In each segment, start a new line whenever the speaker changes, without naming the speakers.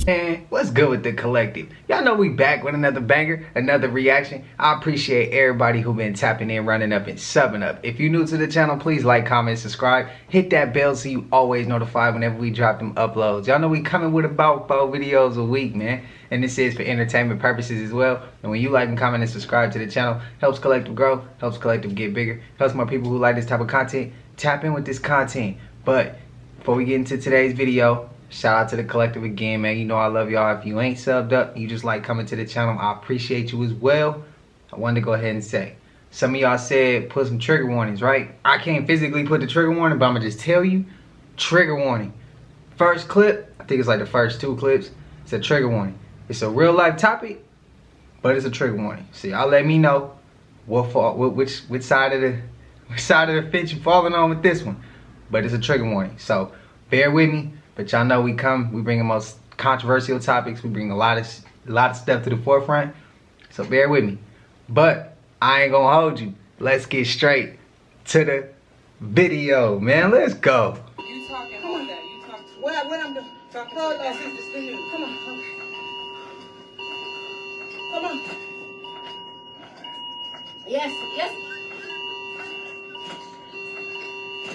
And what's good with the collective? Y'all know we back with another banger, another reaction. I appreciate everybody who been tapping in, running up, and subbing up. If you're new to the channel, please like, comment, subscribe. Hit that bell so you always notified whenever we drop them uploads. Y'all know we coming with about 4 videos a week, man. And this is for entertainment purposes as well. And when you like and comment and subscribe to the channel, helps collective grow, helps collective get bigger, helps more people who like this type of content tap in with this content. But before we get into today's video, shout out to the collective again, man. You know I love y'all. If you ain't subbed up, you just like coming to the channel, I appreciate you as well. I wanted to go ahead and say, some of y'all said put some trigger warnings, right? I can't physically put the trigger warning, but I'm gonna just tell you, trigger warning. First clip, I think it's like the first 2 clips, it's a trigger warning. It's a real life topic, but it's a trigger warning. So y'all let me know which side of the fence you falling on with this one. But it's a trigger warning, so bear with me. But y'all know we bring the most controversial topics. We bring a lot of stuff to the forefront. So bear with me. But I ain't gonna hold you. Let's get straight to the video, man. Let's go.
You talking all that. You talk. What I'm doing? Talking to the sisters to you. Come on. Okay. Come on. Yes.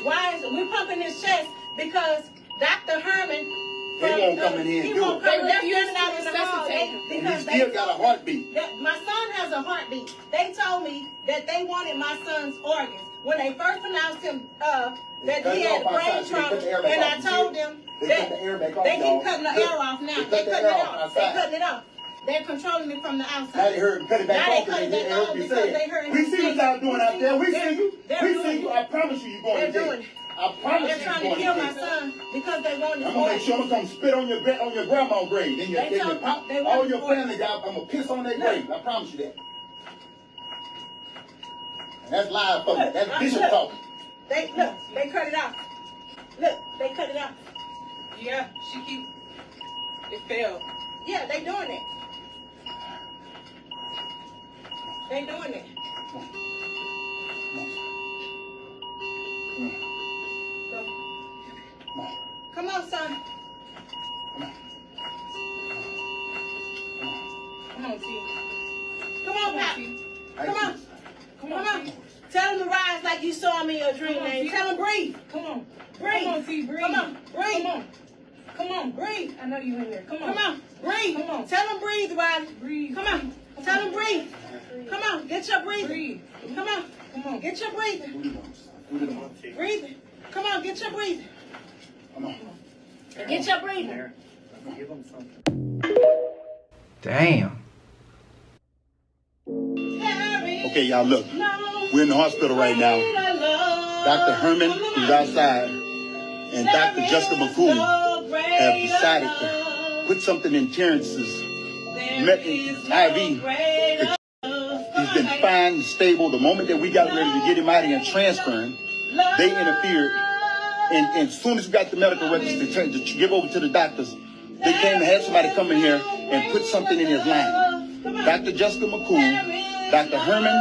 Why is we pumping his chest? Because Dr. Herman,
he won't come in here and do it.
They're standing out in the hall
because he still got a heartbeat.
My son has a heartbeat. They told me that they wanted my son's organs. When they first announced him that he had brain trauma, and I told them that they keep cutting the air off now. They're cutting it off. They're cutting it off. They're controlling it from the outside.
Now they heard cut it back off because they heard you say it. We see what y'all doing out there. We see you. We see you. I promise you, you're going to jail. I promise
they're trying to kill my son because they want his
I'm gonna make sure I'm gonna come spit on your grandma's grave. Then your pop, all your family got. I'm gonna piss on their grave. I promise you that. And that's live for you. That's Bishop talking.
They cut it off. Look, they cut it off. Yeah, she keep. It failed. Yeah, they doing it. They doing it. Come on, son. Come on, T. Come on, Pop. Come on. Tell him to rise like you saw me in your dream, man. Tell him breathe. Come on. Breathe. Come on, T. Breathe. Come on. Breathe. Come on. Breathe. I know you in there. Come on. Breathe. Come on. Tell him breathe, Riley. Breathe. Come on. Tell him breathe. Come on. Get your breathing. Breathe. Come on. Get your breathing. Breathing. Come on. Get your breathing. Come on. Get your breathing.
Damn.
Okay, y'all look. We're in the hospital right now. Dr. Herman, who's outside, and Dr. Jessica McCool have decided to put something in Terrence's IV. He's been fine and stable. The moment that we got ready to get him out of here and transfer him, they interfered. And as soon as we got the medical records to give over to the doctors, they came and had somebody come in here and put something in his line. Dr. Jessica McCool, Dr. Herman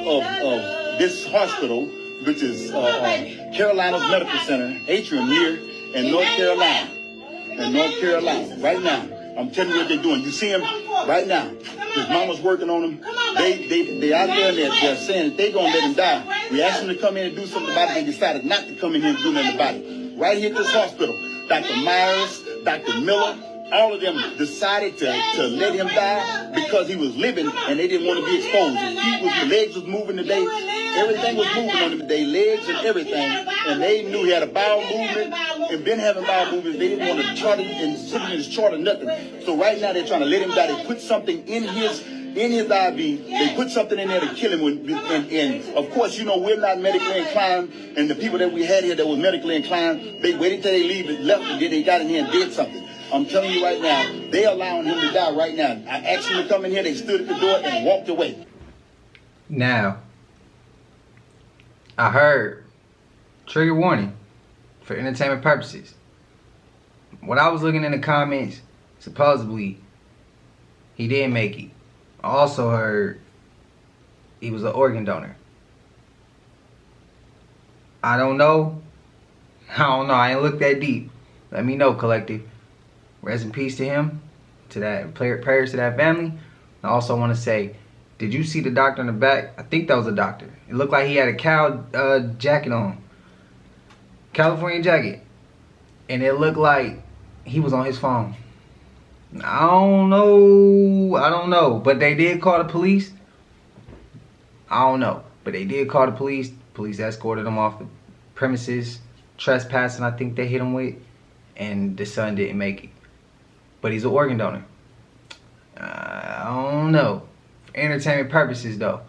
of this hospital, which is Carolina's Medical Center, Atrium here in North Carolina. Right now. I'm telling you what they're doing. You see him right now. His mama's working on him. They out there and they're saying that they're going to let him die. We asked him to come in and do something about it. They decided not to come in here and do nothing about it. Right here at this hospital, Dr. Myers, Dr. Miller, all of them decided to let him die because he was living and they didn't want to be exposed. His legs was moving today. Everything was moving on him today, legs and everything. And they knew he had a bowel movement and been having bowel movements. They didn't want to chart it and put it in his chart or nothing. So right now they're trying to let him die. They put something in his IV. They put something in there to kill him. And of course, you know, we're not medically inclined. And the people that we had here that was medically inclined, they waited till they left and then they got in here and did something. I'm telling you right now, they allowing him to die right now. I asked them to come in here. They stood at the door and walked away.
Now, I heard trigger warning for entertainment purposes. When I was looking in the comments, supposedly he didn't make it. I also heard he was an organ donor. I don't know I don't know. I ain't looked that deep. Let me know, collective. Rest in peace to him. To that prayers to that family. I also want to say, did you see the doctor in the back? I think that was a doctor. It looked like he had a cow jacket on. California jacket. And it looked like he was on his phone. I don't know. But they did call the police. I don't know. But they did call the police. Police escorted him off the premises. Trespassing, I think they hit him with. And the son didn't make it. But he's an organ donor. I don't know. For entertainment purposes, though.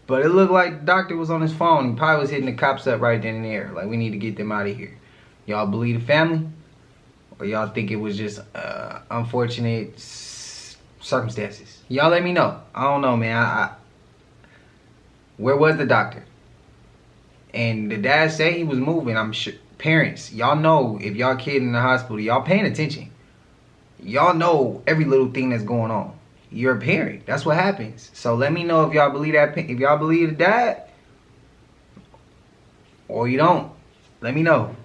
But it looked like the doctor was on his phone. He probably was hitting the cops up right then and there. Like, we need to get them out of here. Y'all believe the family? Or y'all think it was just unfortunate circumstances? Y'all let me know. I don't know, man. Where was the doctor? And the dad said he was moving. I'm sure. Parents, y'all know if y'all kid in the hospital, y'all paying attention. Y'all know every little thing that's going on. You're a parent. That's what happens. So let me know if y'all believe that. If y'all believe the dad, or you don't. Let me know.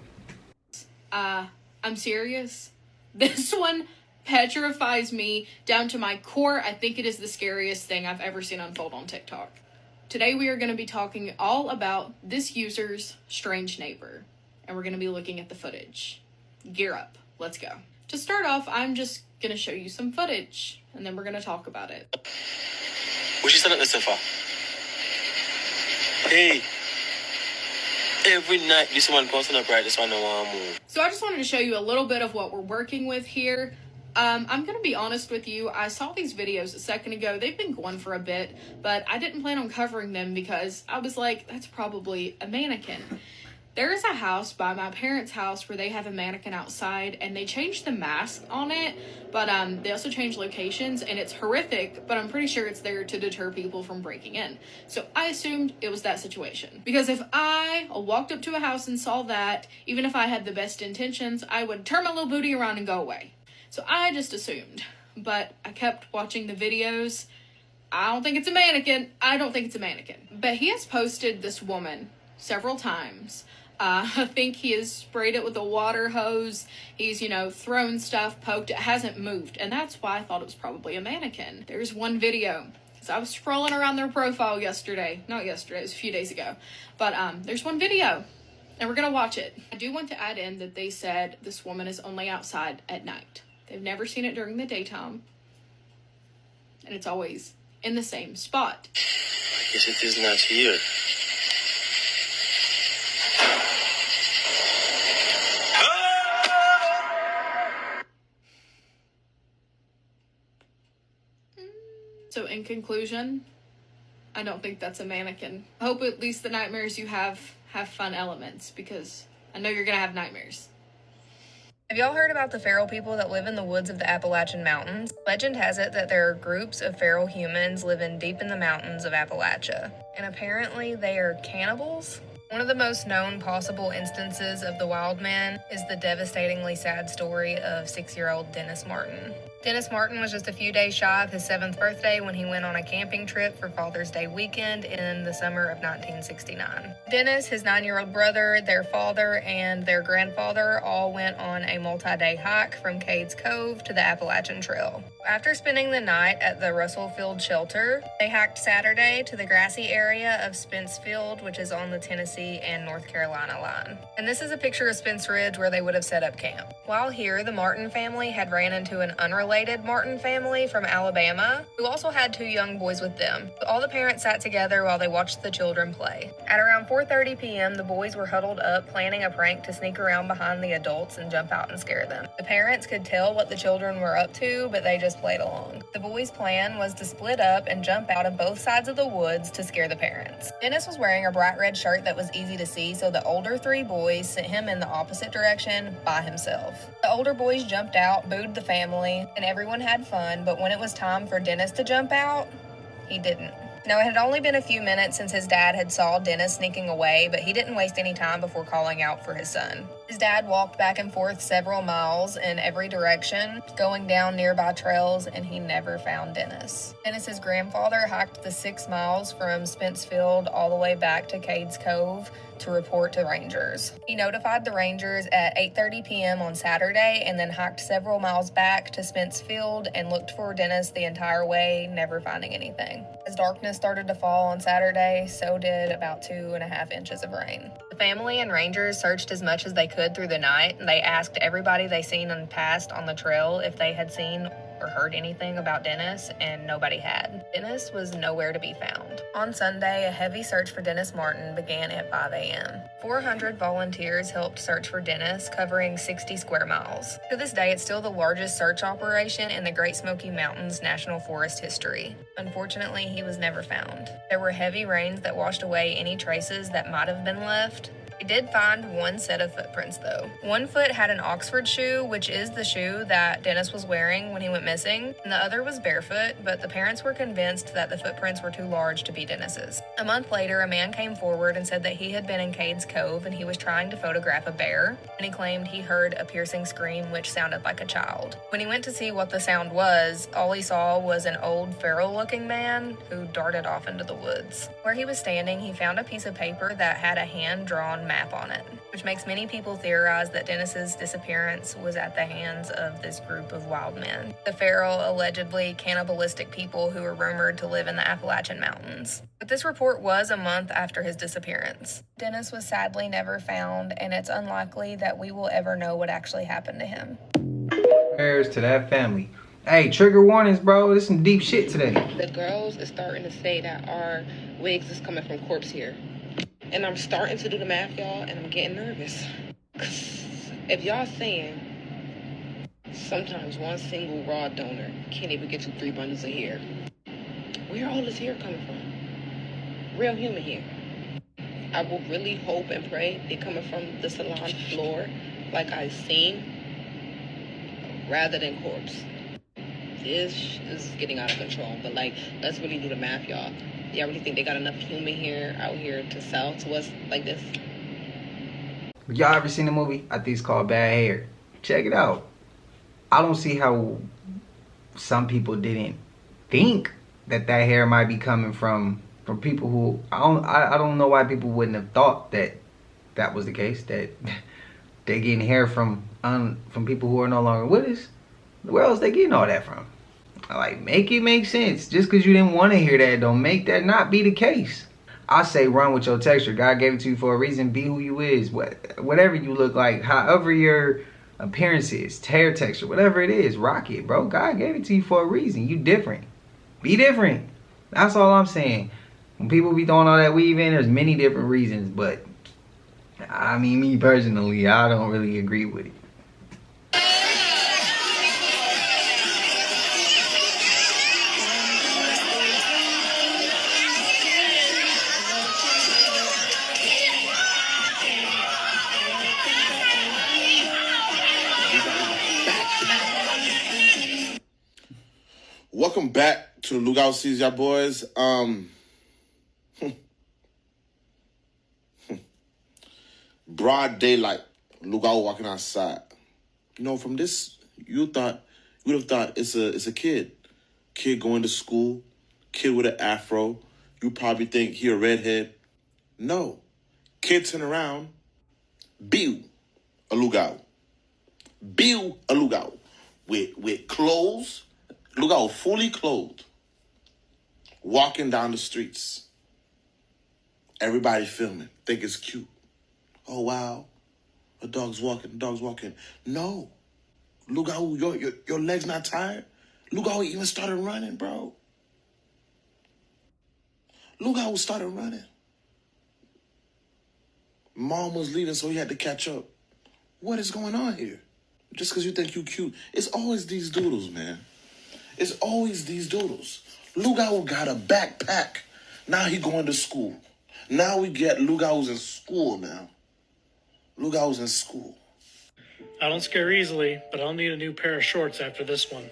I'm serious. This one petrifies me down to my core. I think it is the scariest thing I've ever seen unfold on TikTok. Today we are going to be talking all about this user's strange neighbor. And we're going to be looking at the footage. Gear up. Let's go. To start off, I'm just going to show you some footage. And then we're going to talk about it.
What you stand at the sofa? Hey. Every night, this one goes on the bright, this one no one move.
So I just wanted to show you a little bit of what we're working with here. I'm going to be honest with you. I saw these videos a second ago. They've been going for a bit. But I didn't plan on covering them because I was like, that's probably a mannequin. There is a house by my parents' house where they have a mannequin outside and they changed the mask on it, but they also changed locations and it's horrific, but I'm pretty sure it's there to deter people from breaking in. So I assumed it was that situation. Because if I walked up to a house and saw that, even if I had the best intentions, I would turn my little booty around and go away. So I just assumed, but I kept watching the videos. I don't think it's a mannequin. But he has posted this woman several times. I think he has sprayed it with a water hose. He's, thrown stuff, poked it, hasn't moved. And that's why I thought it was probably a mannequin. There's one video. So I was scrolling around their profile yesterday. Not yesterday, it was a few days ago. But there's one video. And we're going to watch it. I do want to add in that they said this woman is only outside at night. They've never seen it during the daytime. And it's always in the same spot.
I guess it is not here.
So in conclusion, I don't think that's a mannequin. I hope at least the nightmares you have fun elements, because I know you're gonna have nightmares.
Have y'all heard about the feral people that live in the woods of the Appalachian Mountains? Legend has it that there are groups of feral humans living deep in the mountains of Appalachia. And apparently they are cannibals? One of the most known possible instances of the wild man is the devastatingly sad story of 6-year-old Dennis Martin. Dennis Martin was just a few days shy of his 7th birthday when he went on a camping trip for Father's Day weekend in the summer of 1969. Dennis, his 9-year-old brother, their father, and their grandfather all went on a multi-day hike from Cades Cove to the Appalachian Trail. After spending the night at the Russell Field Shelter, they hiked Saturday to the grassy area of Spence Field, which is on the Tennessee and North Carolina line. And this is a picture of Spence Ridge where they would have set up camp. While here, the Martin family had ran into an unrelated Martin family from Alabama, who also had 2 young boys with them. All the parents sat together while they watched the children play. At around 4:30 p.m., the boys were huddled up, planning a prank to sneak around behind the adults and jump out and scare them. The parents could tell what the children were up to, but they just played along. The boys' plan was to split up and jump out of both sides of the woods to scare the parents. Dennis was wearing a bright red shirt that was easy to see, so the older 3 boys sent him in the opposite direction by himself. The older boys jumped out, booed the family, and everyone had fun, but when it was time for Dennis to jump out, he didn't. Now, it had only been a few minutes since his dad had saw Dennis sneaking away, but he didn't waste any time before calling out for his son. His dad walked back and forth several miles in every direction, going down nearby trails, and he never found Dennis. Dennis's grandfather hiked the 6 miles from Spencefield all the way back to Cades Cove to report to rangers. He notified the rangers at 8:30 p.m. on Saturday and then hiked several miles back to Spencefield and looked for Dennis the entire way, never finding anything. As darkness started to fall on Saturday, so did about 2.5 inches of rain. The family and rangers searched as much as they could through the night. They asked everybody they seen and passed on the trail if they had seen or heard anything about Dennis, and nobody had. Dennis was nowhere to be found. On Sunday, a heavy search for Dennis Martin began at 5 a.m. 400 volunteers helped search for Dennis, covering 60 square miles. To this day, it's still the largest search operation in the Great Smoky Mountains National Forest history. Unfortunately, he was never found. There were heavy rains that washed away any traces that might have been left. They did find one set of footprints, though. One foot had an Oxford shoe, which is the shoe that Dennis was wearing when he went missing, and the other was barefoot, but the parents were convinced that the footprints were too large to be Dennis's. A month later, a man came forward and said that he had been in Cades Cove and he was trying to photograph a bear, and he claimed he heard a piercing scream which sounded like a child. When he went to see what the sound was, all he saw was an old feral-looking man who darted off into the woods. Where he was standing, he found a piece of paper that had a hand-drawn map on it, which makes many people theorize that Dennis's disappearance was at the hands of this group of wild men, the feral, allegedly cannibalistic people who were rumored to live in the Appalachian Mountains. But this report was a month after his disappearance. Dennis was sadly never found, and it's unlikely that we will ever know what actually happened to him.
Prayers to that family. Hey, trigger warnings, bro. There's some deep shit today.
The girls is starting to say that our wigs is coming from corpse here. And I'm starting to do the math, y'all, and I'm getting nervous. 'Cause if y'all saying sometimes one single raw donor can't even get you 3 bundles of hair, where all this hair coming from? Real human hair. I will really hope and pray they coming from the salon floor like I've seen, rather than corpse. This is getting out of control, but like, let's really do the math, y'all. Y'all really think they got enough human hair out here to sell to us like this?
Y'all ever seen the movie? I think it's called Bad Hair. Check it out. I don't see how some people didn't think that hair might be coming from people who I don't know why people wouldn't have thought that was the case, that they're getting hair from people who are no longer with us. Where else they getting all that from? Like, make it make sense. Just because you didn't want to hear that don't make that not be the case. I say run with your texture. God gave it to you for a reason. Be who you is. Whatever you look like, however your appearance is, hair texture, whatever it is, rock it, bro. God gave it to you for a reason. You different. Be different. That's all I'm saying. When people be throwing all that weave in, there's many different reasons, but I mean, me personally, I don't really agree with it.
Welcome back to the Lookout Seas, y'all boys. Broad daylight, Lookout walking outside. You know, from this, you would have thought it's a kid going to school, kid with an afro. You probably think he a redhead. No, kid turn around, Bill, a Lookout, Bill, a Lookout with clothes. Lookout fully clothed, walking down the streets. Everybody filming, think it's cute. Oh wow, a dog's walking. No, Lookout, your legs not tired. Lookout even started running, bro. Lookout started running. Mom was leaving, so he had to catch up. What is going on here? Just because you think you cute, it's always these doodles, man. It's always these doodles. Lookout got a backpack. Now he going to school. Now we get Lookout's in school now. Lookout's in school.
I don't scare easily, but I'll need a new pair of shorts after this one.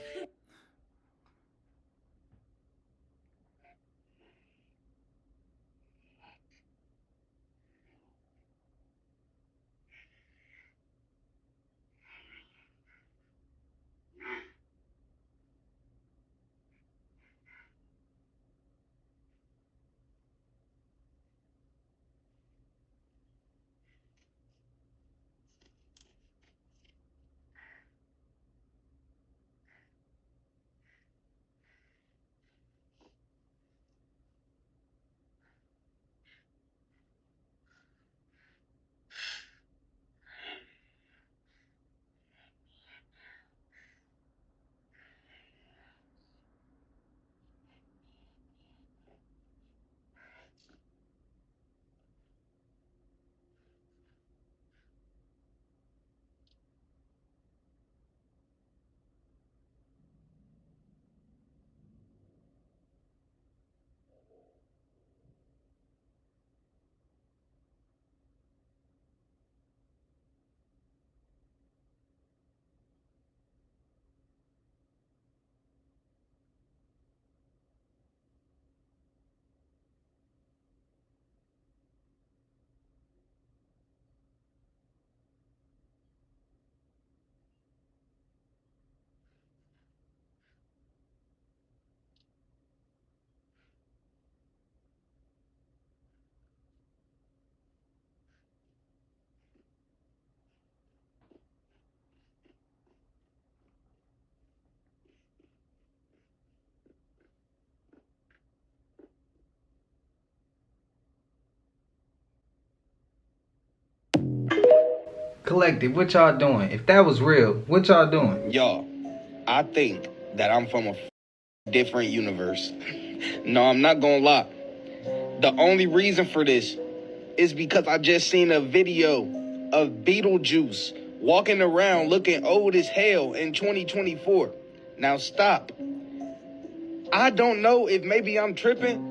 Collective, what y'all doing? If that was real, what y'all doing?
Y'all, I think that I'm from a different universe. No, I'm not gonna lie. The only reason for this is because I just seen a video of Beetlejuice walking around looking old as hell in 2024. Now stop. I don't know if maybe I'm tripping,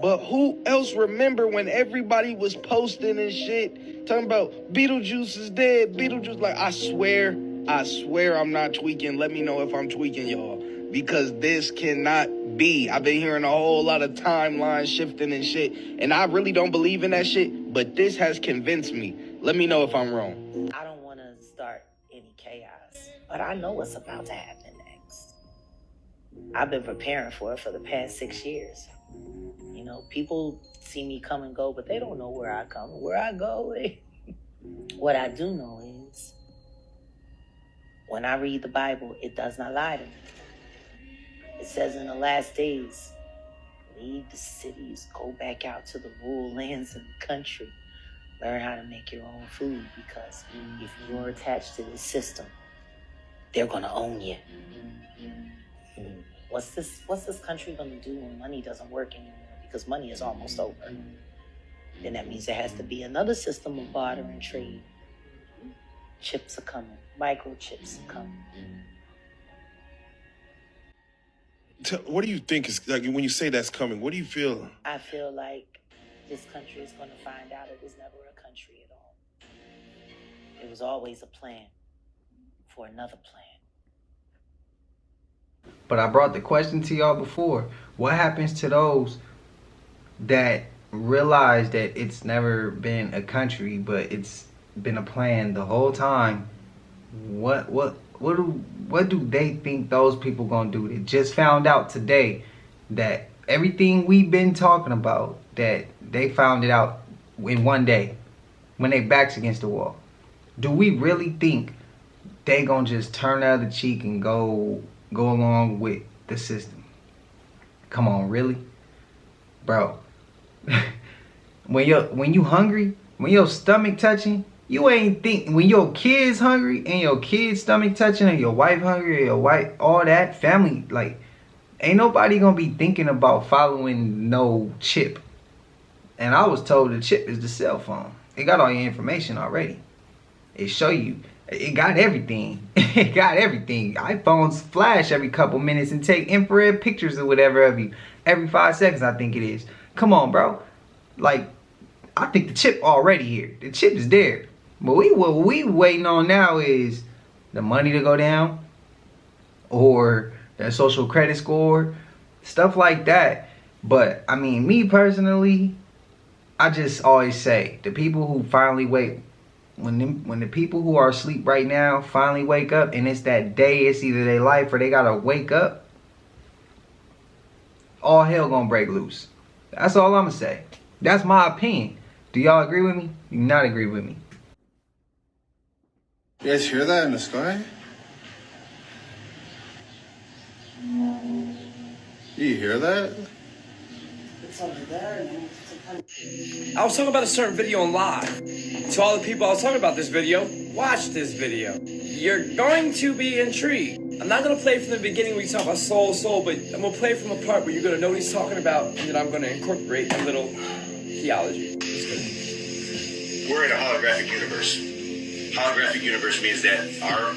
but who else remember when everybody was posting and shit, talking about Beetlejuice is dead, Beetlejuice, like, I swear I'm not tweaking. Let me know if I'm tweaking, y'all, because this cannot be. I've been hearing a whole lot of timeline shifting and shit, and I really don't believe in that shit, but this has convinced me. Let me know if I'm wrong.
I don't want to start any chaos, but I know what's about to happen next. I've been preparing for it for the past 6 years. You know, people see me come and go, but they don't know where I come and where I go. What I do know is, when I read the Bible, it does not lie to me. It says in the last days, leave the cities, go back out to the rural lands and the country. Learn how to make your own food, because if you're attached to this system, they're gonna own you. What's this country gonna do when money doesn't work anymore? Because money is almost over. Then that means there has to be another system of barter and trade. Chips are coming, microchips are coming.
What do you think is, like, when you say that's coming, what do you feel?
I feel like this country is going to find out it was never a country at all. It was always a plan for another plan.
But I brought the question to y'all before. What happens to those that realize that it's never been a country, but it's been a plan the whole time? What do they think those people gonna do? They just found out today that everything we've been talking about, that they found it out in one day when they backs against the wall. Do we really think they gonna just turn the other cheek and go along with the system? Come on, really? Bro. When you hungry, when your stomach touching, you ain't think, when your kid's hungry and your kid's stomach touching, and your wife hungry, or your wife, all that family, like, ain't nobody gonna be thinking about following no chip. And I was told the chip is the cell phone. It got all your information already. It show you. It got everything. It got everything. iPhones flash every couple minutes and take infrared pictures or whatever of you. Every 5 seconds, I think it is. Come on, bro. Like, I think the chip already here. The chip is there. But what we waiting on now is the money to go down, or their social credit score, stuff like that. But I mean, me personally, I just always say, the people who finally wake, when the people who are asleep right now finally wake up, and it's that day, it's either their life or they gotta wake up, all hell gonna break loose. That's all I'm gonna say. That's my opinion. Do y'all agree with me? You not agree with me?
You guys hear that in the sky? You hear that?
It's over there.
I was talking about a certain video on live. To all the people I was talking about this video, watch this video. You're going to be intrigued. I'm not going to play from the beginning where you talk about soul, but I'm going to play from a part where you're going to know what he's talking about, and then I'm going to incorporate a little theology.
We're in a holographic universe. Holographic universe means that our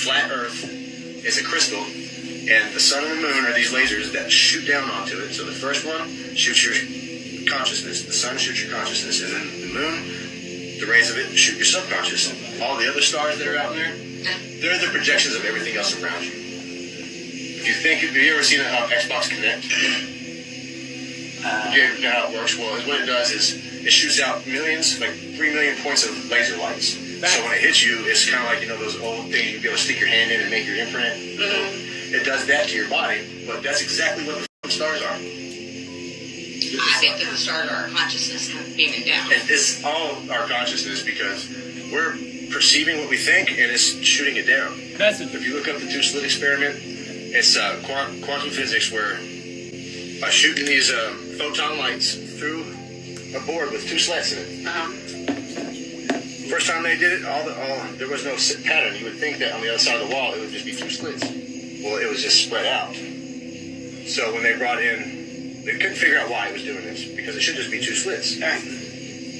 flat Earth is a crystal, and the sun and the moon are these lasers that shoot down onto it. So the first one shoots your consciousness, the sun shoots your consciousness, and then the moon, the rays of it shoot your subconscious. All the other stars that are out there, they're the projections of everything else around you. If you think, have you ever seen Xbox Connect? You know how it works? Well, what it does is it shoots out millions, like 3 million points of laser lights. So when it hits you, it's kind of like, you know, those old things you'd be able to stick your hand in and make your imprint. It does that to your body, but that's exactly what the stars are.
I think that the stars are our consciousness beaming down.
And it's all our consciousness, because we're perceiving what we think and it's shooting it down. If you look up the two-slit experiment, it's quantum physics, where by shooting these photon lights through a board with 2 slits in it, First time they did it, there was no pattern. You would think that on the other side of the wall, it would just be 2 slits. Well, it was just spread out. So when they brought in, they couldn't figure out why it was doing this, because it should just be 2 slits.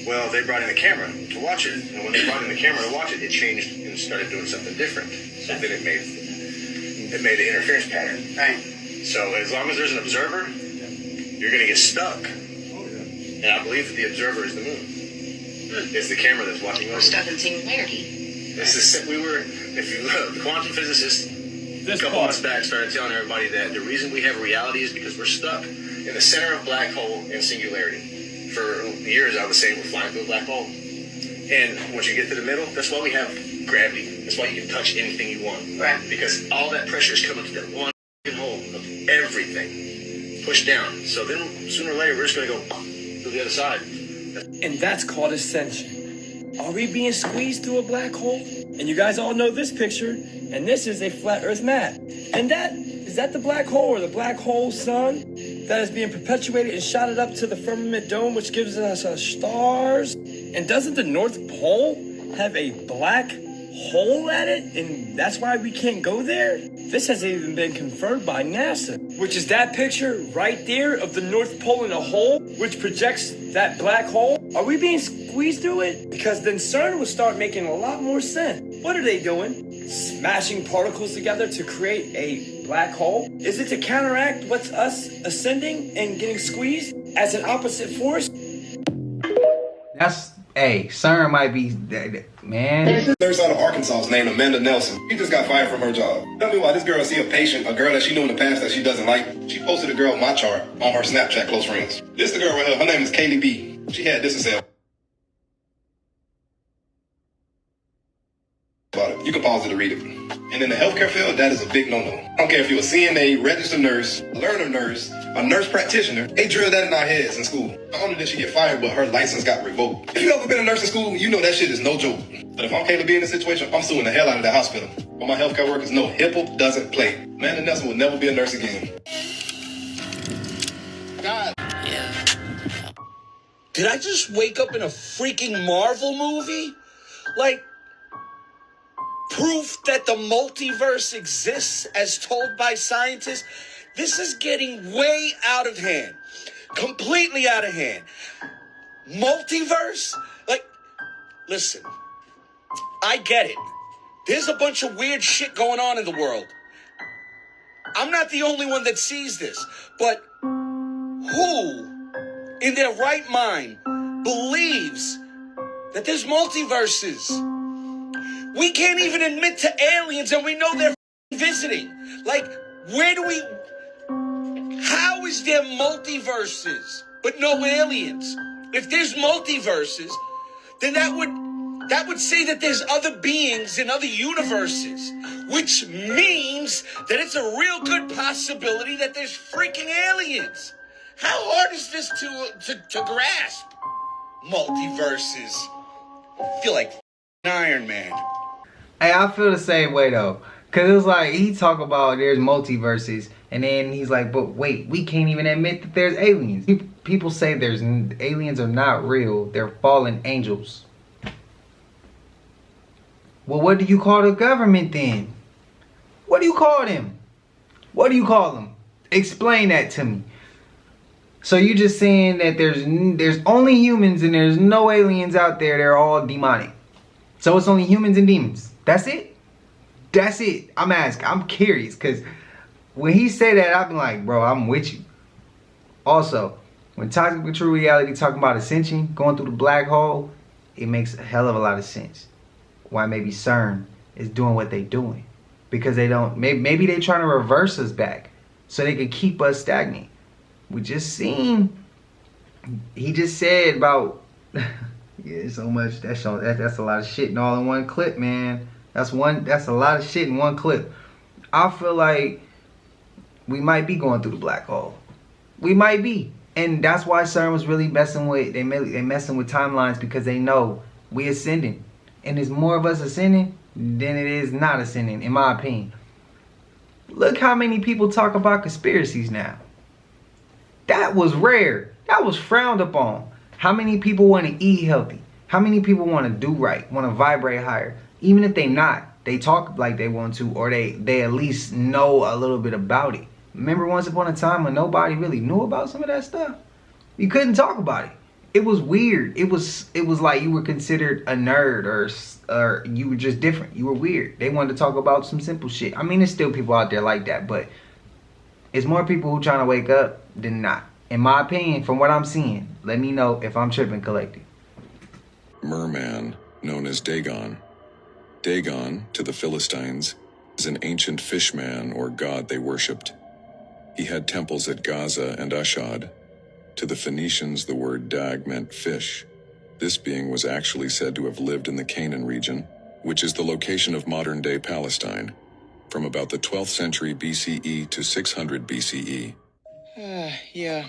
Well, they brought in a camera to watch it, and when they brought in the camera to watch it, it changed and started doing something different. So then it made the interference pattern. So as long as there's an observer, you're going to get stuck. And I believe that the observer is the moon. It's the camera that's watching over.
We're stuck in singularity.
If you look, the quantum physicist a couple months back started telling everybody that the reason we have reality is because we're stuck in the center of black hole and singularity. For years I was saying we're flying through a black hole. And once you get to the middle, that's why we have gravity. That's why you can touch anything you want.
Right.
Because all that pressure is coming to that one hole of everything. Pushed down. So then sooner or later we're just going to go to the other side.
And that's called ascension. Are we being squeezed through a black hole? And you guys all know this picture, and this is a flat earth map. And is that the black hole, or the black hole sun that is being perpetuated and shot up to the firmament dome, which gives us our stars? And doesn't the North Pole have a black hole at it, and that's why we can't go there? This hasn't even been confirmed by NASA, which is that picture right there of the North Pole in a hole, which projects that black hole. Are we being squeezed through it? Because then CERN will start making a lot more sense. What are they doing? Smashing particles together to create a black hole? Is it to counteract what's us ascending and getting squeezed as an opposite force?
Hey, CERN might be, man.
Nurse out of Arkansas is named Amanda Nelson. She just got fired from her job. Tell me why this girl see a patient, a girl that she knew in the past that she doesn't like. She posted a girl my chart on her Snapchat close friends. This the girl right here. Her name is Kaylee B. She had this to say about it. You can pause it to read it. And in the healthcare field, that is a big no-no. I don't care if you're a CNA, registered nurse, learner nurse, a nurse practitioner. They drilled that in our heads in school. Not only did she get fired, but her license got revoked. If you ever been a nurse in school, you know that shit is no joke. But if I'm Kayla B in this situation, I'm suing the hell out of that hospital. But my healthcare workers know HIPAA doesn't play. Amanda Nelson will never be a nurse again.
God. Yeah. Did I just wake up in a freaking Marvel movie? Like, proof that the multiverse exists as told by scientists? This is getting way out of hand. Completely out of hand. Multiverse? Like, listen, I get it. There's a bunch of weird shit going on in the world. I'm not the only one that sees this, but who in their right mind believes that there's multiverses? We can't even admit to aliens, and we know they're visiting. Like, how is there multiverses but no aliens? If there's multiverses, then that would say that there's other beings in other universes, which means that it's a real good possibility that there's freaking aliens. How hard is this to grasp? Multiverses. I feel like Iron Man.
Hey, I feel the same way though. Cause it was like, he talk about there's multiverses, and then he's like, but wait, we can't even admit that there's aliens. People say aliens are not real, they're fallen angels. Well, what do you call the government then? What do you call them? What do you call them? Explain that to me. So you just saying that there's only humans and there's no aliens out there, they're all demonic. So it's only humans and demons. That's it? That's it. I'm asking. I'm curious, because when he say that, I've been like, bro, I'm with you. Also, when Toxic but True Reality talking about ascension, going through the black hole, it makes a hell of a lot of sense. Why maybe CERN is doing what they doing. Because they don't, maybe they trying to reverse us back so they could keep us stagnant. We just seen, he just said about, yeah, so much, that's a lot of shit in all in one clip, man. That's a lot of shit in one clip. I feel like we might be going through the black hole. We might be. And that's why CERN was really messing with, they messing with timelines, because they know we ascending. And there's more of us ascending than it is not ascending, in my opinion. Look how many people talk about conspiracies now. That was rare. That was frowned upon. How many people want to eat healthy? How many people want to do right, want to vibrate higher? Even if they not, they talk like they want to, or they at least know a little bit about it. Remember once upon a time when nobody really knew about some of that stuff? You couldn't talk about it. It was weird. It was like you were considered a nerd, or you were just different. You were weird. They wanted to talk about some simple shit. I mean, there's still people out there like that, but it's more people who trying to wake up than not. In my opinion, from what I'm seeing, let me know if I'm tripping, collective.
Merman, known as Dagon. Dagon, to the Philistines, is an ancient fishman or god they worshipped. He had temples at Gaza and Ashdod. To the Phoenicians, the word dag meant fish. This being was actually said to have lived in the Canaan region, which is the location of modern-day Palestine, from about the 12th century BCE to 600 BCE.
Yeah.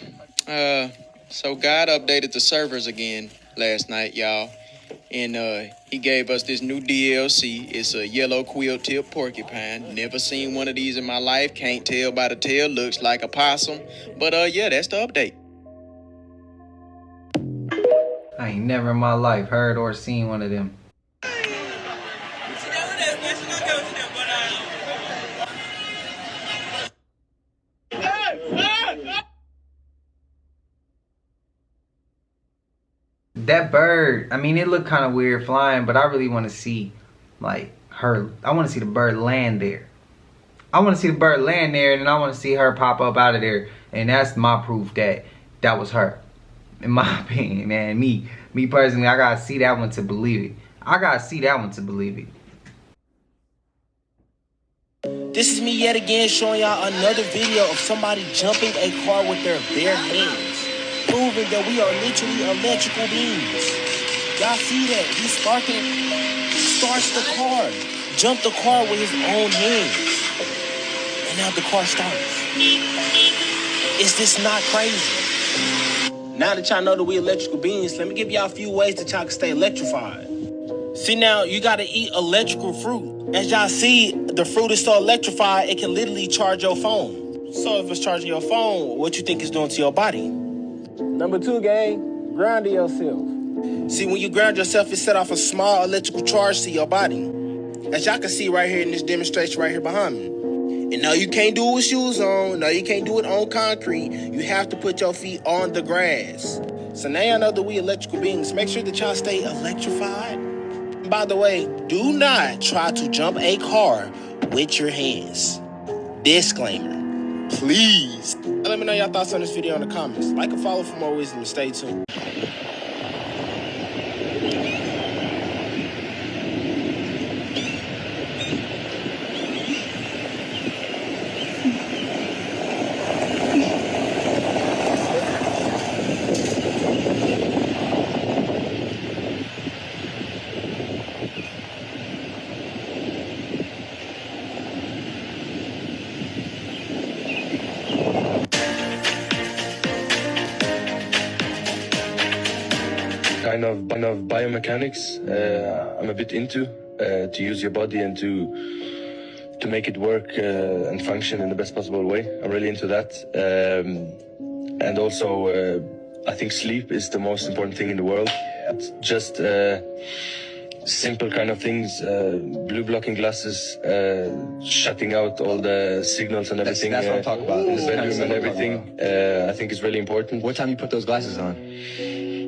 So God updated the servers again last night, y'all. And he gave us this new DLC. It's a yellow quill-tip porcupine. Never seen one of these in my life. Can't tell by the tail. Looks like a possum. But yeah, that's the update.
I ain't never in my life heard or seen one of them. That bird, I mean, it looked kind of weird flying, but I really want to see, like, her. I want to see the bird land there. I want to see the bird land there, and then I want to see her pop up out of there. And that's my proof that that was her. In my opinion, man. Me personally, I got to see that one to believe it. I got to see that one to believe it.
This is me yet again showing y'all another video of somebody jumping a car with their bare hands, proving that we are literally electrical beings. Y'all see that? He starts the car, jumped the car with his own hands, and now the car starts. Is this not crazy? Now that y'all know that we electrical beings, let me give y'all a few ways that y'all can stay electrified. See, now you gotta eat electrical fruit. As y'all see, the fruit is so electrified, it can literally charge your phone. So if it's charging your phone, what you think it's doing to your body? Number 2, gang, grounding yourself. See, when you ground yourself, it set off a small electrical charge to your body. As y'all can see right here in this demonstration right here behind me. And no, you can't do it with shoes on. No, you can't do it on concrete. You have to put your feet on the grass. So now y'all know that we electrical beings. Make sure that y'all stay electrified. And by the way, do not try to jump a car with your hands. Disclaimer. Please. Let me know y'all thoughts on this video in the comments. Like and follow for more wisdom and stay tuned.
Kind of biomechanics I'm a bit into, to use your body and to make it work and function in the best possible way. I'm really into that. And also I think sleep is the most important thing in the world. It's just simple kind of things, blue blocking glasses, shutting out all the signals and everything.
That's what I'm talking about.
In the bedroom and everything. I think is really important.
What time you put those glasses on?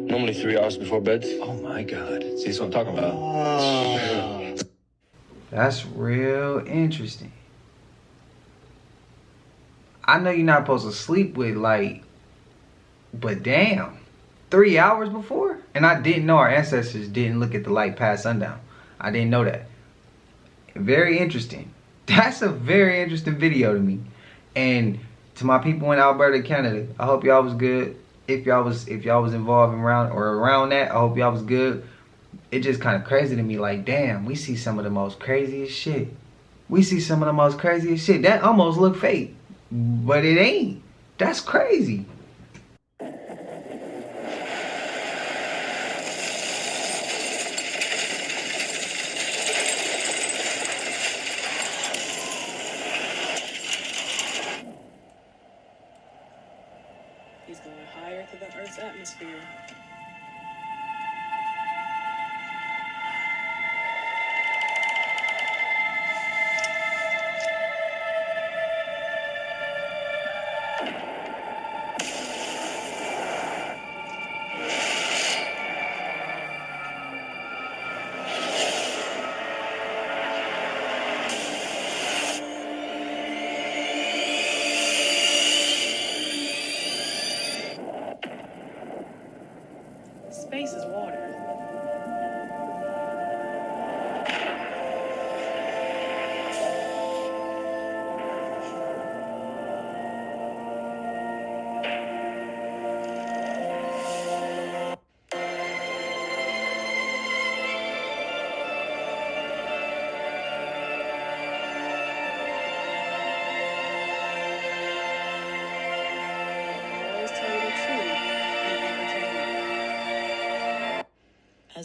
Normally 3 hours before bed.
Oh my God. See, that's what I'm talking about.
That's real interesting. I know you're not supposed to sleep with light, but damn, 3 hours before? And I didn't know our ancestors didn't look at the light past sundown. I didn't know that. Very interesting. That's a very interesting video to me. And to my people in Alberta, Canada, I hope y'all was good. If y'all was involved around that, I hope y'all was good. It just kind of crazy to me, like, damn, we see some of the most craziest shit. That almost look fake, but it ain't. That's crazy.
He's going higher to the Earth's atmosphere.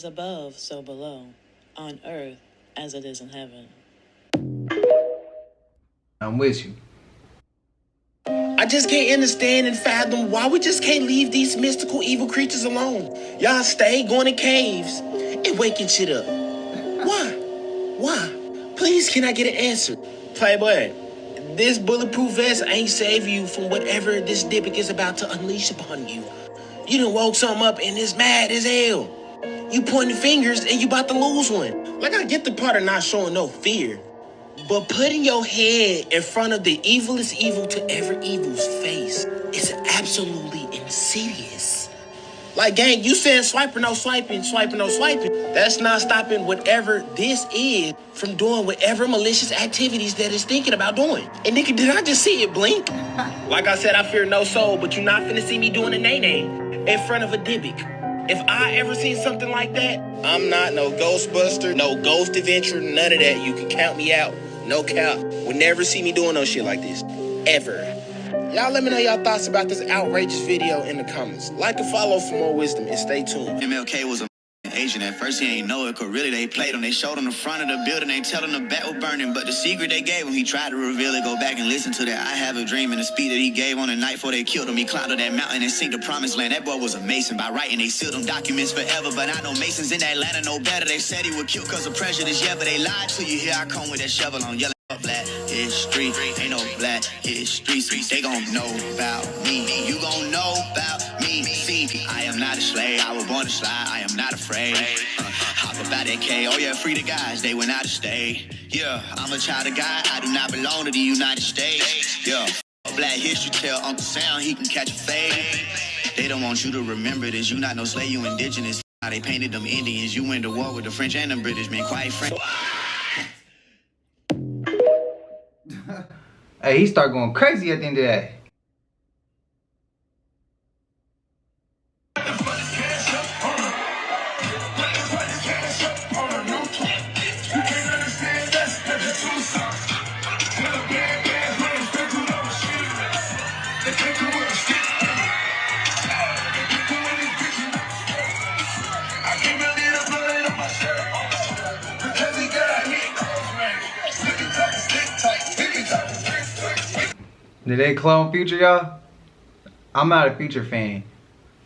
as above, so below, on earth as it is in heaven.
I'm with you.
I just can't understand and fathom why we just can't leave these mystical evil creatures alone. Y'all stay going to caves and waking shit up. Why? Why? Please, can I get an answer? Playboy, this bulletproof vest ain't save you from whatever this Dybbuk is about to unleash upon you. You done woke something up and it's mad as hell. You pointing fingers and you about to lose one. Like, I get the part of not showing no fear, but putting your head in front of the evilest evil to every evil's face is absolutely insidious. Like, gang, you said swiping, no swiping, swiping, no swiping. That's not stopping whatever this is from doing whatever malicious activities that it's thinking about doing. And nigga, did I just see it blink? Like I said, I fear no soul, but you're not finna see me doing a nay-nay in front of a Dybbuk. If I ever seen something like that, I'm not no Ghostbuster, no Ghost Adventure, none of that. You can count me out. No cap. Would never see me doing no shit like this. Ever. Y'all let me know y'all thoughts about this outrageous video in the comments. Like and follow for more wisdom and stay tuned.
MLK was a Asian. At first he ain't know it, cause really they played him. They showed him the front of the building, they tell him the back was burning. But the secret they gave him, he tried to reveal it. Go back and listen to that I Have a Dream and the speed that he gave on the night before they killed him. He climbed up that mountain and sink the promised land. That boy was a Mason. By writing, they sealed him documents forever. But I know Masons in Atlanta know better. They said he would kill cause of prejudice, yeah, but they lied to you. Here I come with that shovel on yellow. Black history, ain't no black history. They gon' know about me. You gon' know about me. See, I am not a slave. I was born to slide. I am not afraid. Hop about that K. Oh yeah, free the guys. They went out of state. Yeah, I'm a child of God. I do not belong to the United States. Yeah, black history tell Uncle Sam he can catch a fade. They don't want you to remember this. You not no slave. You indigenous. How they painted them Indians. You went to war with the French and the British. Man, quite frankly.
Hey, he start going crazy at the end of that. Did they clone Future, y'all? I'm not a Future fan,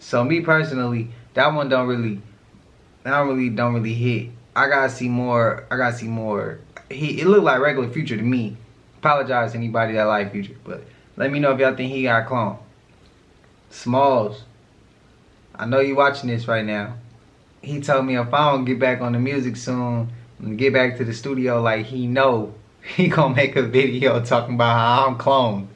so me personally, that one don't really hit. I gotta see more. It looked like regular Future to me. Apologize to anybody that like Future, but let me know if y'all think he got cloned. Smalls, I know you watching this right now. He told me if I don't get back on the music soon and get back to the studio like he know, he gonna make a video talking about how I'm cloned.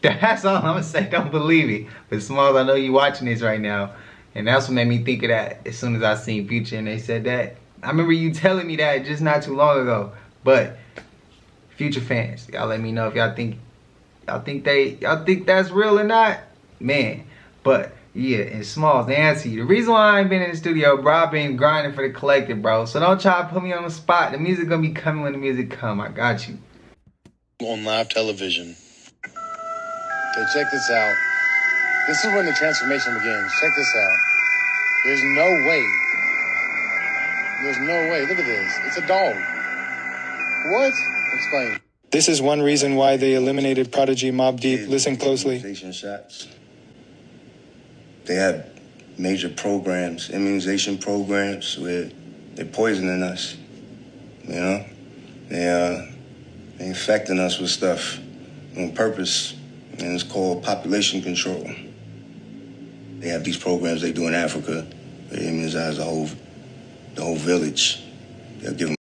That's all I'm gonna say. Don't believe it. But Smalls, I know you watching this right now, and that's what made me think of that as soon as I seen Future and they said that. I remember you telling me that just not too long ago. But Future fans, y'all let me know if y'all think that's real or not, man. But yeah, and Smalls, to answer you, the reason why I ain't been in the studio, bro, I've been grinding for the collective, bro. So don't try to put me on the spot. The music gonna be coming when the music come. I got you.
On live television. Okay, check this out. This is when the transformation begins. Check this out. There's no way. Look at this. It's a dog. What? Explain.
This is one reason why they eliminated Prodigy Mobb Deep. Listen closely.
Shots. They have major programs, immunization programs, where they're poisoning us. You know? They're infecting us with stuff on purpose. And it's called population control. They have these programs they do in Africa. They immunize the whole village. They'll give them,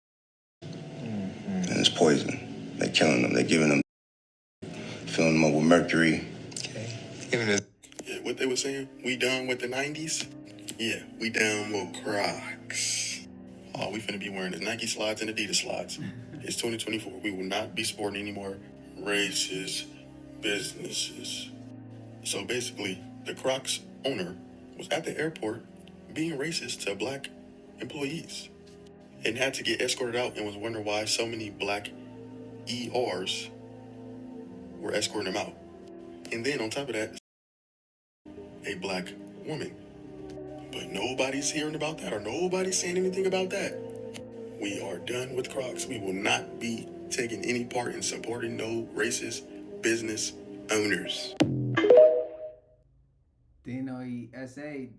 and it's poison. They're killing them. They're giving them, filling them up with mercury.
Yeah, what they were saying, we done with the 90s? Yeah, we down with Crocs. All we finna be wearing is Nike slides and Adidas slides. It's 2024. We will not be sporting any more racist businesses. So basically, the Crocs owner was at the airport being racist to black employees and had to get escorted out and was wondering why so many black ERs were escorting him out. And then on top of that, a black woman But nobody's hearing about that or nobody's saying anything about that. We are done with Crocs. We will not be taking any part in supporting no racist business owners.
Didn't know he essayed.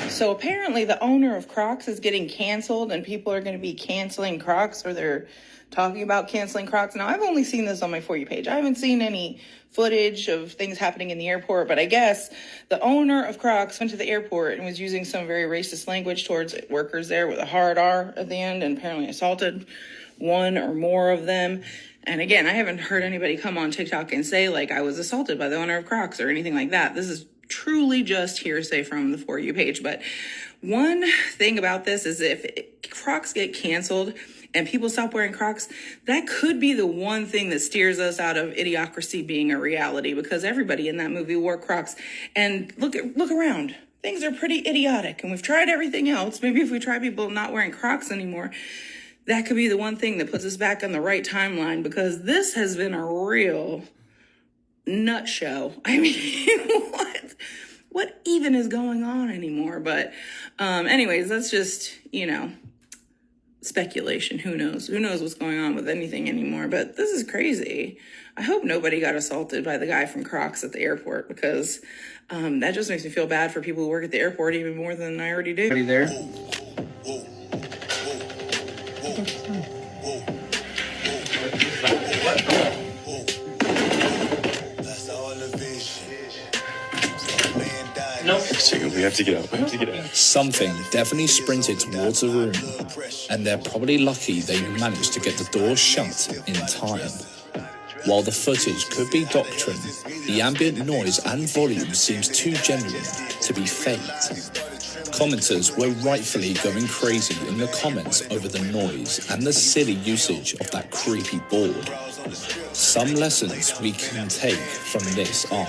So apparently the owner of Crocs is getting canceled and people are going to be canceling Crocs, or they're talking about canceling Crocs. Now, I've only seen this on my For You page. I haven't seen any footage of things happening in the airport, but I guess the owner of Crocs went to the airport and was using some very racist language towards workers there with a hard R at the end, and apparently assaulted one or more of them. And again, I haven't heard anybody come on TikTok and say, like, I was assaulted by the owner of Crocs or anything like that. This is truly just hearsay from the For You page. But one thing about this is if Crocs get canceled and people stop wearing Crocs, that could be the one thing that steers us out of Idiocracy being a reality, because everybody in that movie wore Crocs. And look around. Things are pretty idiotic, and we've tried everything else. Maybe if we try people not wearing Crocs anymore, that could be the one thing that puts us back on the right timeline, because this has been a real nut show. I mean, what even is going on anymore? But anyways, that's just, speculation. Who knows what's going on with anything anymore? But this is crazy. I hope nobody got assaulted by the guy from Crocs at the airport, because that just makes me feel bad for people who work at the airport even more than I already do.
Already there?
We have to get up.
Something definitely sprinted towards the room, and they're probably lucky they managed to get the doors shut in time. While the footage could be doctrine, the ambient noise and volume seems too genuine to be faked. Commenters were rightfully going crazy in the comments over the noise and the silly usage of that creepy board. Some lessons we can take from this are: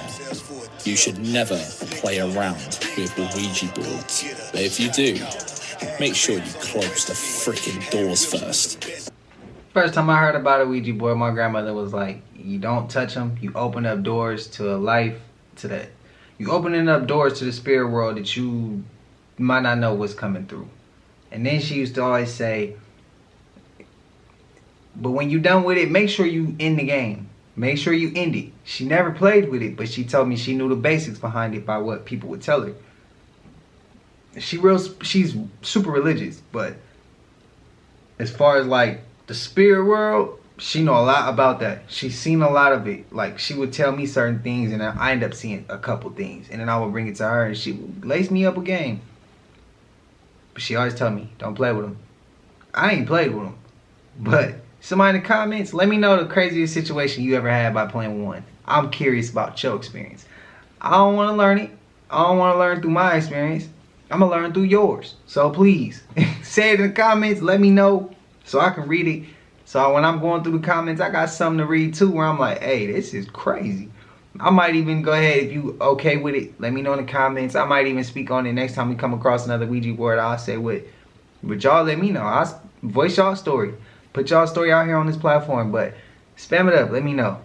you should never play around with Ouija boards. But if you do, make sure you close the freaking doors first.
First time I heard about a Ouija board, my grandmother was like, you don't touch them. You open up doors to a life, you opening up doors to the spirit world that you might not know what's coming through. And then she used to always say, but when you're done with it, make sure you end the game. Make sure you end it. She never played with it, but she told me she knew the basics behind it by what people would tell her. She's super religious, but as far as like the spirit world, she know a lot about that. She's seen a lot of it. Like, she would tell me certain things, and I end up seeing a couple things, and then I would bring it to her, and she would lace me up a game. But she always tell me, don't play with them. I ain't played with them, but somebody in the comments, let me know the craziest situation you ever had by playing with one. I'm curious about your experience. I don't want to learn it. I don't want to learn through my experience. I'm going to learn through yours. So please, say it in the comments. Let me know so I can read it. So when I'm going through the comments, I got something to read too, where I'm like, hey, this is crazy. I might even go ahead, if you okay with it, let me know in the comments. I might even speak on it next time we come across another Ouija board. I'll say what. But y'all let me know. I'll voice y'all story. Put y'all story out here on this platform, but spam it up. Let me know.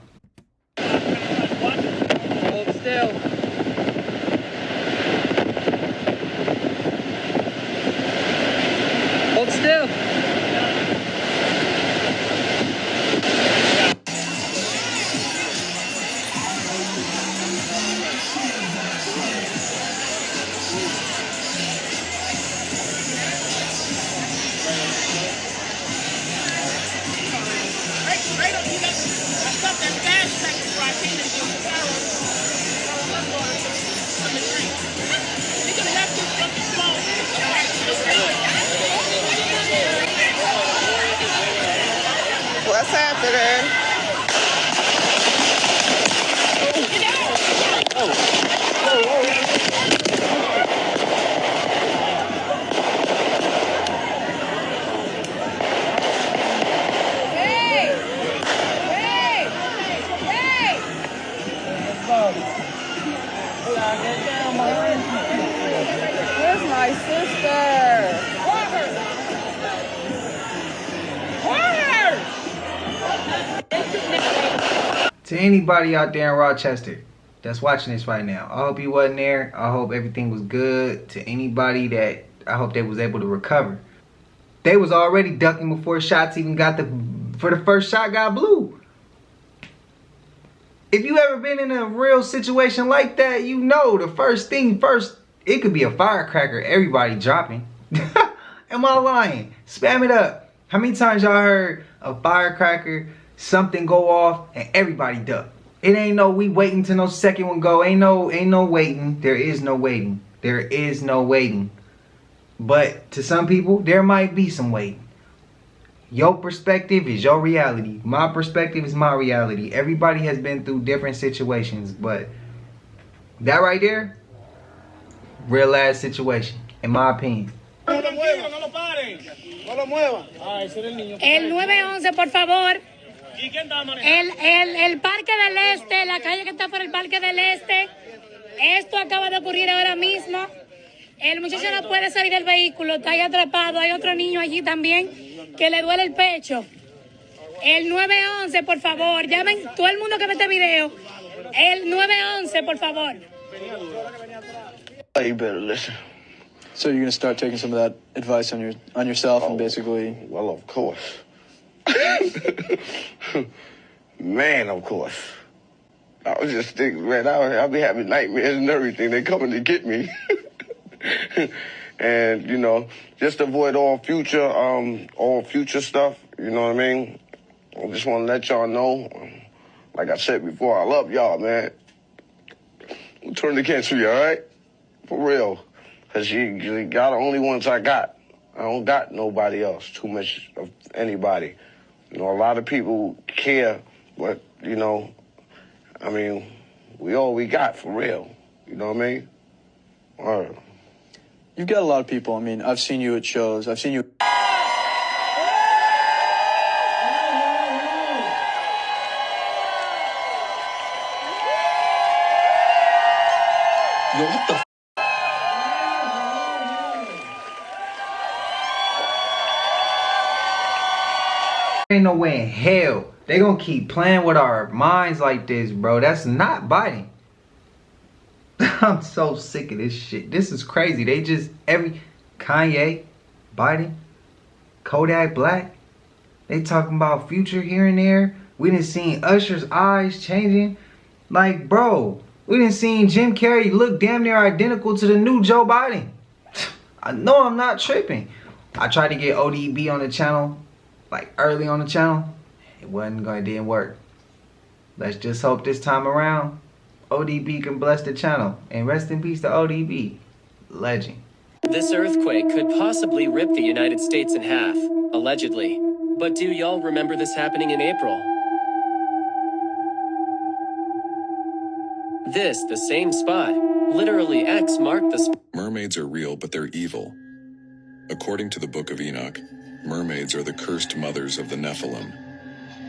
Hold still. Hold still.
What's happening?
Where's my sister?
To anybody out there in Rochester, that's watching this right now. I hope you wasn't there. I hope everything was good. To anybody that, I hope they was able to recover. They was already ducking before shots even got for the first shot got blew. If you ever been in a real situation like that, you know the first thing first, it could be a firecracker, everybody dropping. Am I lying? Spam it up. How many times y'all heard a firecracker, something go off, and everybody duck? It ain't no we waiting till no second one go. Ain't no waiting. There is no waiting. There is no waiting. But to some people, there might be some waiting. Your perspective is your reality. My perspective is my reality. Everybody has been through different situations, but that right there, real ass situation, in my opinion.
El 911, por favor. El Parque del Este, la calle que está por el Parque del Este. Esto acaba de ocurrir ahora mismo. El muchacho no puede salir del vehículo, está ahí atrapado. Hay otro niño allí también que le duele el pecho. El 911, por favor. Llamen todo el mundo que ve este video. El 911, por favor.
You better listen.
So you're gonna start taking some of that advice on yourself and basically.
Well, of course. Man, of course. I was just thinking, man, I'll be having nightmares and everything. They're coming to get me. And, you know, just avoid all future stuff. You know what I mean? I just want to let y'all know, like I said before, I love y'all, man. Don't turn against me, all right? For real. Because you got the only ones I got. I don't got nobody else, too much of anybody. You know, a lot of people care, but, you know, I mean, we all we got, for real. You know what I mean? All right.
You've got a lot of people. I mean, I've seen you at shows. I've seen you. Yo, what the
Ain't no way in hell they gonna keep playing with our minds like this, bro. That's not biting. I'm so sick of this shit. This is crazy. They just Kanye, Biden, Kodak Black. They talking about Future here and there. We done seen Usher's eyes changing. Like, bro, we done seen Jim Carrey look damn near identical to the new Joe Biden. I know I'm not tripping. I tried to get ODB on the channel, like early on the channel. It didn't work. Let's just hope this time around ODB can bless the channel. And rest in peace to ODB. Legend.
This earthquake could possibly rip the United States in half, allegedly. But do y'all remember this happening in April? The same spot. Literally X marked the spot.
Mermaids are real, but they're evil. According to the Book of Enoch, mermaids are the cursed mothers of the Nephilim.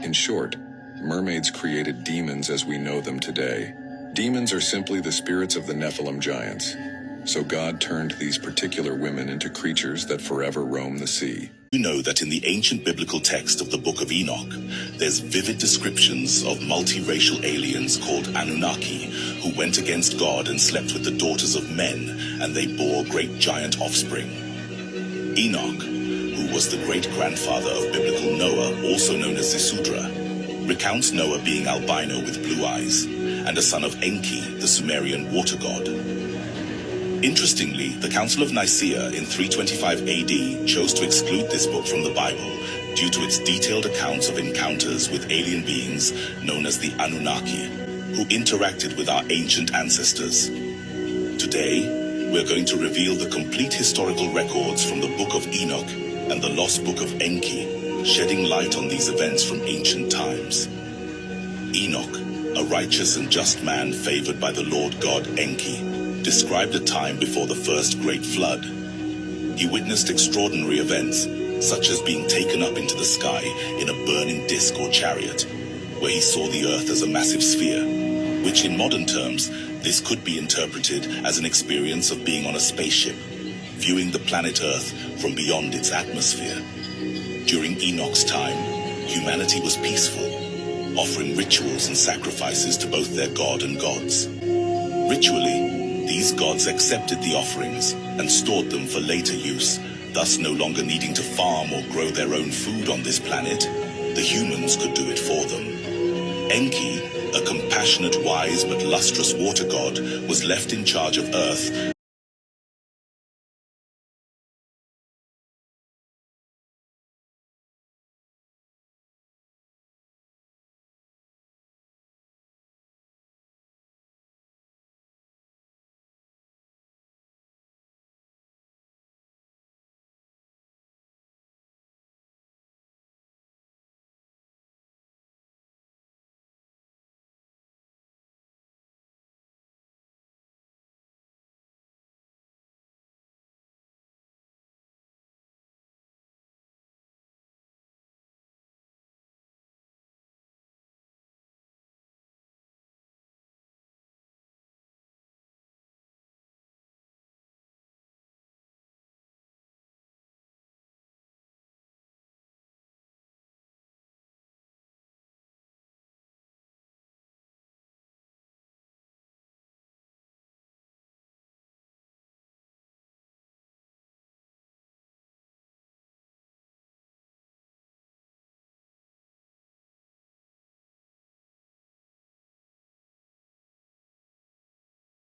In short, mermaids created demons as we know them today. Demons are simply the spirits of the Nephilim giants. So God turned these particular women into creatures that forever roam the sea.
You know that in the ancient biblical text of the Book of Enoch, there's vivid descriptions of multiracial aliens called Anunnaki, who went against God and slept with the daughters of men, and they bore great giant offspring. Enoch, who was the great-grandfather of biblical Noah, also known as Zisudra, recounts Noah being albino with blue eyes, and a son of Enki, the Sumerian water god. Interestingly, the Council of Nicaea in 325 AD chose to exclude this book from the Bible due to its detailed accounts of encounters with alien beings known as the Anunnaki, who interacted with our ancient ancestors. Today, we're going to reveal the complete historical records from the Book of Enoch and the Lost Book of Enki, shedding light on these events from ancient times. Enoch, a righteous and just man favored by the Lord God Enki, described a time before the first great flood. He witnessed extraordinary events, such as being taken up into the sky in a burning disc or chariot, where he saw the earth as a massive sphere, which in modern terms, this could be interpreted as an experience of being on a spaceship, viewing the planet Earth from beyond its atmosphere. During Enoch's time, humanity was peaceful, offering rituals and sacrifices to both their god and gods. Ritually, these gods accepted the offerings and stored them for later use, thus no longer needing to farm or grow their own food on this planet. The humans could do it for them. Enki, a compassionate, wise but lustrous water god, was left in charge of Earth.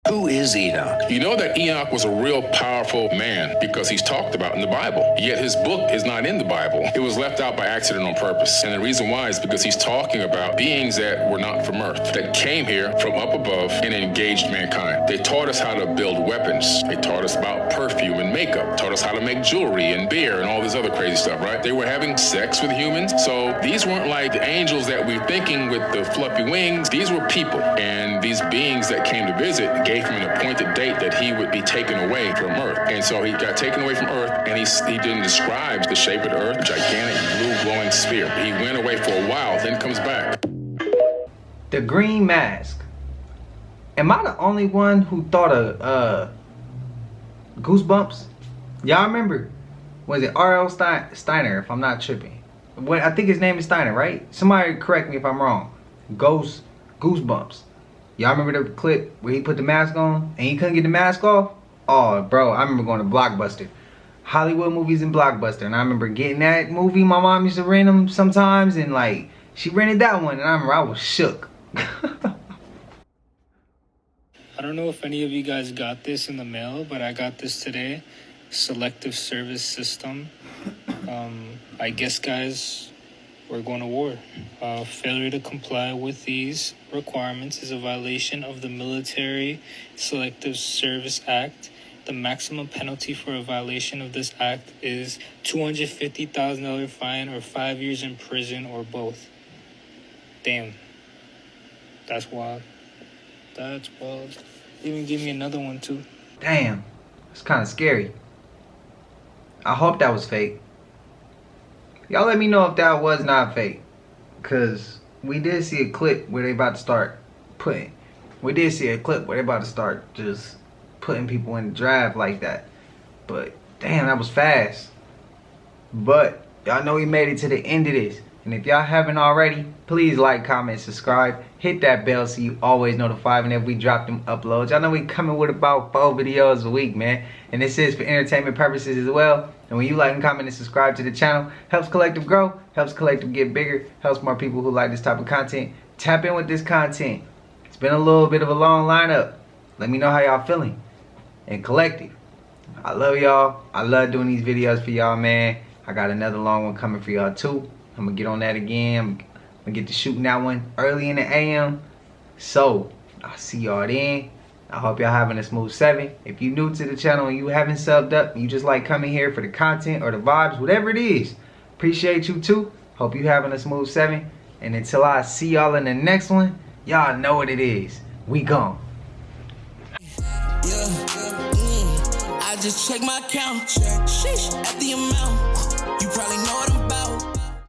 Who is Enoch? You know that Enoch was a real powerful man because he's talked about in the Bible. Yet his book is not in the Bible. It was left out by accident on purpose. And the reason why is because he's talking about beings that were not from Earth, that came here from up above and engaged mankind. They taught us how to build weapons. They taught us about perfume and makeup, taught us how to make jewelry and beer and all this other crazy stuff, right? They were having sex with humans. So these weren't like the angels that we're thinking with the fluffy wings. These were people. And these beings that came to visit gave him an appointed date that he would be taken away from Earth. And so he got taken away from Earth, and he didn't describe the shape of the Earth, a gigantic blue glowing sphere. He went away for a while, then comes back.
The green mask. Am I the only one who thought of Goosebumps? Y'all remember? Was it R.L. Steiner, if I'm not tripping? I think his name is Steiner, right? Somebody correct me if I'm wrong. Goosebumps. Y'all remember the clip where he put the mask on and he couldn't get the mask off? Oh, bro, I remember going to Blockbuster. Hollywood movies and Blockbuster. And I remember getting that movie. My mom used to rent them sometimes. And, like, she rented that one. And I remember I was shook.
I don't know if any of you guys got this in the mail, but I got this today. Selective Service System. I guess, guys, we're going to war. Failure to comply with these requirements is a violation of the Military Selective Service Act. The maximum penalty for a violation of this act is $250,000 fine or 5 years in prison or both. Damn. That's wild. That's wild. Even give me another one too.
Damn. It's kind of scary. I hope that was fake. Y'all let me know if that was not fake. Because we did see a clip where they about to start putting. We did see a clip where they about to start just putting people in the draft like that. But damn, that was fast. But y'all know we made it to the end of this. And if y'all haven't already, please like, comment, subscribe. Hit that bell so you always notified whenever we drop them uploads. Y'all know we coming with about 4 videos a week, man. And this is for entertainment purposes as well. And when you like and comment and subscribe to the channel, helps Collective grow, helps Collective get bigger, helps more people who like this type of content tap in with this content. It's been a little bit of a long lineup. Let me know how y'all feeling. And Collective, I love y'all. I love doing these videos for y'all, man. I got another long one coming for y'all too. I'm gonna get on that again. I'm gonna get to shooting that one early in the AM. So I'll see y'all then. I hope y'all having a smooth 7. If you new to the channel and you haven't subbed up, you just like coming here for the content or the vibes, whatever it is, appreciate you too. Hope you having a smooth 7. And until I see y'all in the next one, y'all know what it is. We gone.
I just check my account. Sheesh, at the amount. You probably know